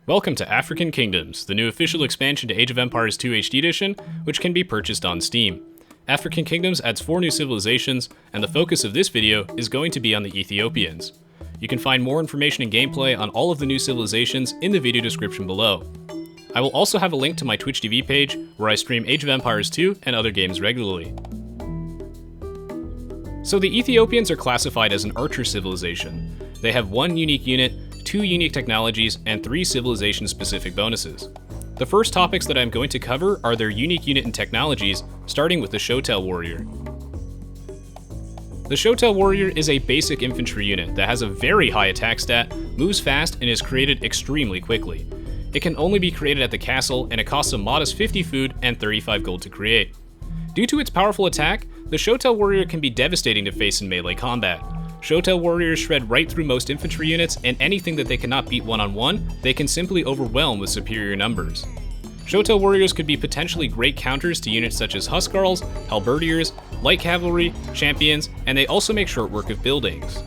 Welcome to African Kingdoms, the new official expansion to Age of Empires 2 HD Edition, which can be purchased on Steam. African Kingdoms adds 4 new civilizations, and the focus of this video is going to be on the Ethiopians. You can find more information and gameplay on all of the new civilizations in the video description below. I will also have a link to my Twitch TV page, where I stream Age of Empires 2 and other games regularly. So the Ethiopians are classified as an archer civilization. They have 1 unique unit, 2 unique technologies, and 3 civilization-specific bonuses. The first topics that I'm going to cover are their unique unit and technologies, starting with the Shotel Warrior. The Shotel Warrior is a basic infantry unit that has a very high attack stat, moves fast, and is created extremely quickly. It can only be created at the castle, and it costs a modest 50 food and 35 gold to create. Due to its powerful attack, the Shotel Warrior can be devastating to face in melee combat. Shotel Warriors shred right through most infantry units, and anything that they cannot beat one-on-one, they can simply overwhelm with superior numbers. Shotel Warriors could be potentially great counters to units such as Huscarls, Halberdiers, Light Cavalry, Champions, and they also make short work of buildings.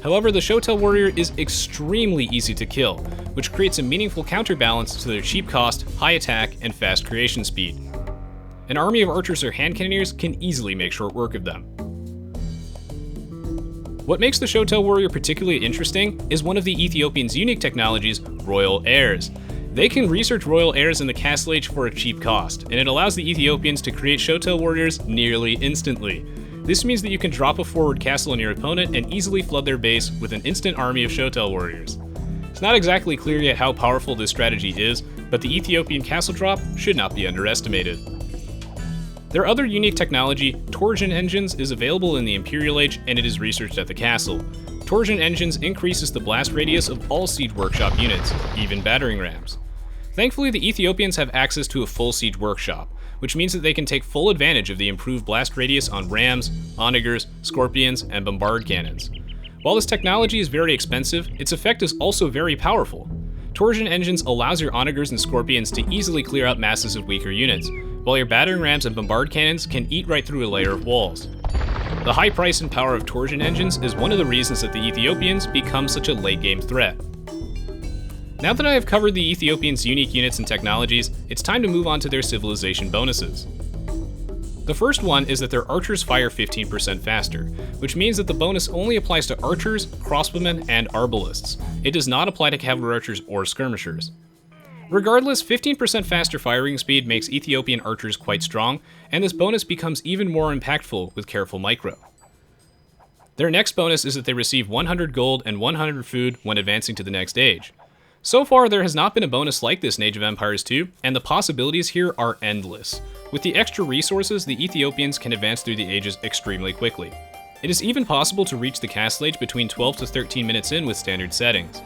However, the Shotel Warrior is extremely easy to kill, which creates a meaningful counterbalance to their cheap cost, high attack, and fast creation speed. An army of archers or hand cannoneers can easily make short work of them. What makes the Shotel Warrior particularly interesting is one of the Ethiopians' unique technologies, Royal Heirs. They can research Royal Heirs in the Castle Age for a cheap cost, and it allows the Ethiopians to create Shotel Warriors nearly instantly. This means that you can drop a forward castle on your opponent and easily flood their base with an instant army of Shotel Warriors. It's not exactly clear yet how powerful this strategy is, but the Ethiopian castle drop should not be underestimated. Their other unique technology, Torsion Engines, is available in the Imperial Age, and it is researched at the castle. Torsion Engines increases the blast radius of all Siege Workshop units, even battering rams. Thankfully, the Ethiopians have access to a full Siege Workshop, which means that they can take full advantage of the improved blast radius on rams, onagers, scorpions, and bombard cannons. While this technology is very expensive, its effect is also very powerful. Torsion Engines allows your onagers and scorpions to easily clear out masses of weaker units, while your battering rams and bombard cannons can eat right through a layer of walls. The high price and power of Torsion Engines is one of the reasons that the Ethiopians become such a late-game threat. Now that I have covered the Ethiopians' unique units and technologies, it's time to move on to their civilization bonuses. The first one is that their archers fire 15% faster, which means that the bonus only applies to archers, crossbowmen, and arbalists. It does not apply to cavalry archers or skirmishers. Regardless, 15% faster firing speed makes Ethiopian archers quite strong, and this bonus becomes even more impactful with careful micro. Their next bonus is that they receive 100 gold and 100 food when advancing to the next age. So far, there has not been a bonus like this in Age of Empires 2, and the possibilities here are endless. With the extra resources, the Ethiopians can advance through the ages extremely quickly. It is even possible to reach the Castle Age between 12 to 13 minutes in with standard settings.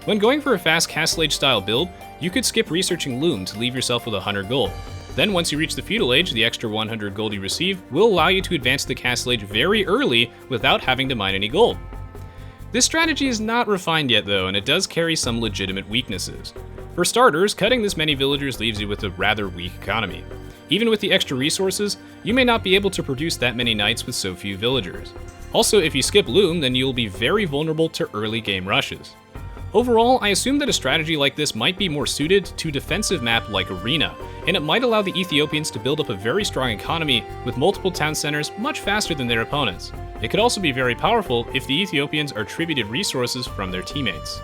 When going for a fast Castle Age style build, you could skip researching Loom to leave yourself with 100 gold. Then once you reach the Feudal Age, the extra 100 gold you receive will allow you to advance the Castle Age very early without having to mine any gold. This strategy is not refined yet though, and it does carry some legitimate weaknesses. For starters, cutting this many villagers leaves you with a rather weak economy. Even with the extra resources, you may not be able to produce that many knights with so few villagers. Also, if you skip Loom, then you'll be very vulnerable to early game rushes. Overall, I assume that a strategy like this might be more suited to a defensive map like Arena, and it might allow the Ethiopians to build up a very strong economy with multiple town centers much faster than their opponents. It could also be very powerful if the Ethiopians are tributed resources from their teammates.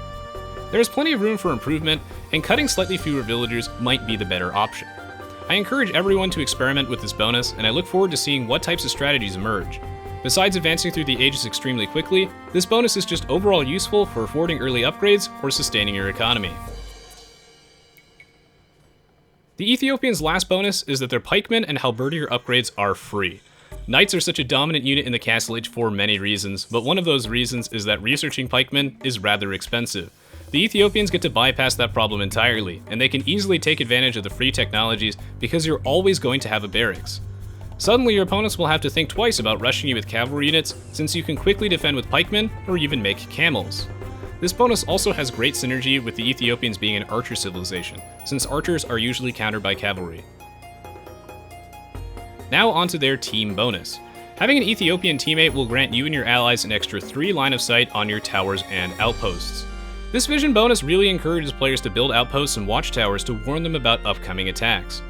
There is plenty of room for improvement, and cutting slightly fewer villagers might be the better option. I encourage everyone to experiment with this bonus, and I look forward to seeing what types of strategies emerge. Besides advancing through the ages extremely quickly, this bonus is just overall useful for affording early upgrades or sustaining your economy. The Ethiopians' last bonus is that their pikemen and halberdier upgrades are free. Knights are such a dominant unit in the Castle Age for many reasons, but one of those reasons is that researching pikemen is rather expensive. The Ethiopians get to bypass that problem entirely, and they can easily take advantage of the free technologies because you're always going to have a barracks. Suddenly, your opponents will have to think twice about rushing you with cavalry units, since you can quickly defend with pikemen or even make camels. This bonus also has great synergy with the Ethiopians being an archer civilization, since archers are usually countered by cavalry. Now onto their team bonus. Having an Ethiopian teammate will grant you and your allies an extra 3 line of sight on your towers and outposts. This vision bonus really encourages players to build outposts and watchtowers to warn them about upcoming attacks.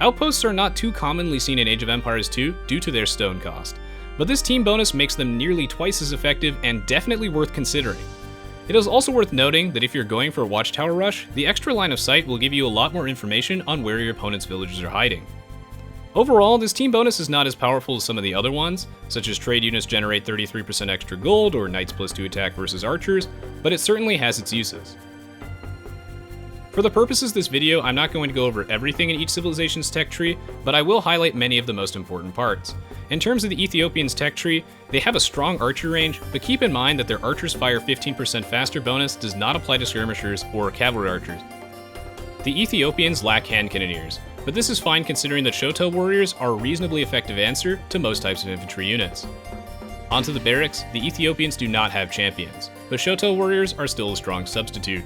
Outposts are not too commonly seen in Age of Empires 2 due to their stone cost, but this team bonus makes them nearly twice as effective and definitely worth considering. It is also worth noting that if you're going for a watchtower rush, the extra line of sight will give you a lot more information on where your opponent's villages are hiding. Overall, this team bonus is not as powerful as some of the other ones, such as trade units generate 33% extra gold or knights +2 attack versus archers, but it certainly has its uses. For the purposes of this video, I'm not going to go over everything in each civilization's tech tree, but I will highlight many of the most important parts. In terms of the Ethiopians' tech tree, they have a strong archer range, but keep in mind that their archers fire 15% faster bonus does not apply to skirmishers or cavalry archers. The Ethiopians lack hand cannoneers, but this is fine considering that Shotel Warriors are a reasonably effective answer to most types of infantry units. Onto the barracks, the Ethiopians do not have champions, but Shotel Warriors are still a strong substitute.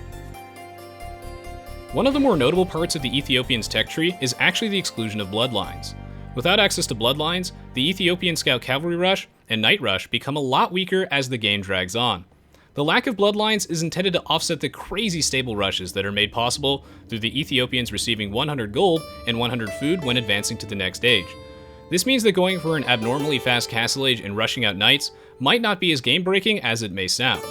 One of the more notable parts of the Ethiopians' tech tree is actually the exclusion of bloodlines. Without access to bloodlines, the Ethiopian Scout Cavalry Rush and Knight Rush become a lot weaker as the game drags on. The lack of bloodlines is intended to offset the crazy stable rushes that are made possible through the Ethiopians receiving 100 gold and 100 food when advancing to the next age. This means that going for an abnormally fast castle age and rushing out knights might not be as game-breaking as it may sound.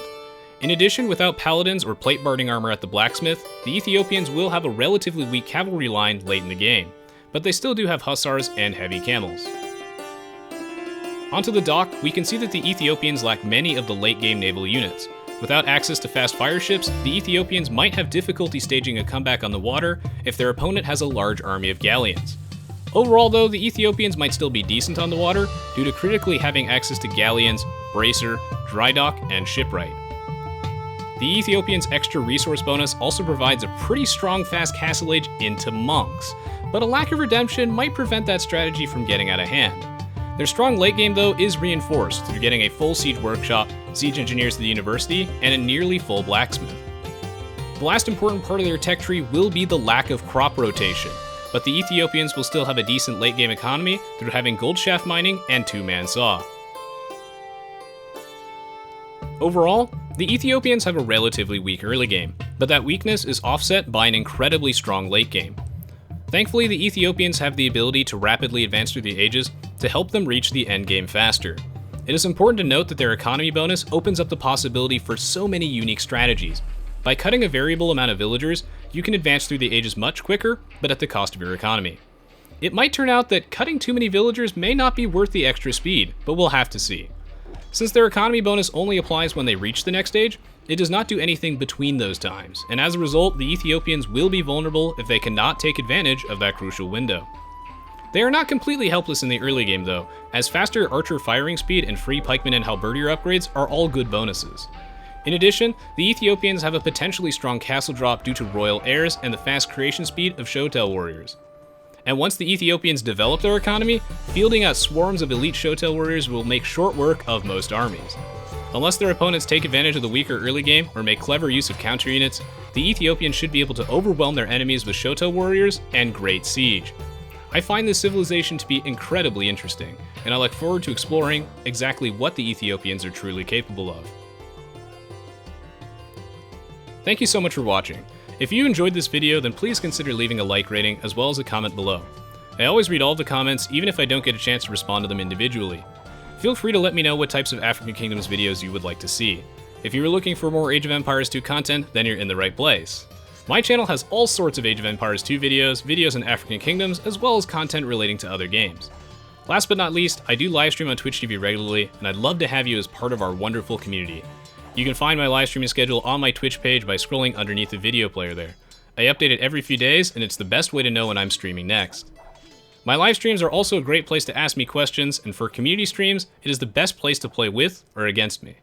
In addition, without paladins or plate-barding armor at the blacksmith, the Ethiopians will have a relatively weak cavalry line late in the game, but they still do have hussars and heavy camels. Onto the dock, we can see that the Ethiopians lack many of the late-game naval units. Without access to fast fire ships, the Ethiopians might have difficulty staging a comeback on the water if their opponent has a large army of galleons. Overall though, the Ethiopians might still be decent on the water due to critically having access to galleons, bracer, dry dock, and shipwright. The Ethiopians' extra resource bonus also provides a pretty strong fast castle age into monks, but a lack of redemption might prevent that strategy from getting out of hand. Their strong late game though is reinforced through getting a full siege workshop, siege engineers to the university, and a nearly full blacksmith. The last important part of their tech tree will be the lack of crop rotation, but the Ethiopians will still have a decent late game economy through having gold shaft mining and two-man saw. Overall, the Ethiopians have a relatively weak early game, but that weakness is offset by an incredibly strong late game. Thankfully, the Ethiopians have the ability to rapidly advance through the ages to help them reach the end game faster. It is important to note that their economy bonus opens up the possibility for so many unique strategies. By cutting a variable amount of villagers, you can advance through the ages much quicker, but at the cost of your economy. It might turn out that cutting too many villagers may not be worth the extra speed, but we'll have to see. Since their economy bonus only applies when they reach the next stage, it does not do anything between those times, and as a result, the Ethiopians will be vulnerable if they cannot take advantage of that crucial window. They are not completely helpless in the early game though, as faster archer firing speed and free pikeman and halberdier upgrades are all good bonuses. In addition, the Ethiopians have a potentially strong castle drop due to royal heirs and the fast creation speed of Shotel Warriors. And once the Ethiopians develop their economy, fielding out swarms of elite Shotel Warriors will make short work of most armies. Unless their opponents take advantage of the weaker early game or make clever use of counter units, the Ethiopians should be able to overwhelm their enemies with Shotel Warriors and great siege. I find this civilization to be incredibly interesting, and I look forward to exploring exactly what the Ethiopians are truly capable of. Thank you so much for watching. If you enjoyed this video, then please consider leaving a like rating as well as a comment below. I always read all the comments, even if I don't get a chance to respond to them individually. Feel free to let me know what types of African Kingdoms videos you would like to see. If you are looking for more Age of Empires 2 content, then you're in the right place. My channel has all sorts of Age of Empires 2 videos on African Kingdoms, as well as content relating to other games. Last but not least, I do livestream on Twitch TV regularly, and I'd love to have you as part of our wonderful community. You can find my live streaming schedule on my Twitch page by scrolling underneath the video player there. I update it every few days, and it's the best way to know when I'm streaming next. My live streams are also a great place to ask me questions, and for community streams, it is the best place to play with or against me.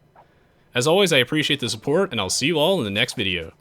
As always, I appreciate the support, and I'll see you all in the next video.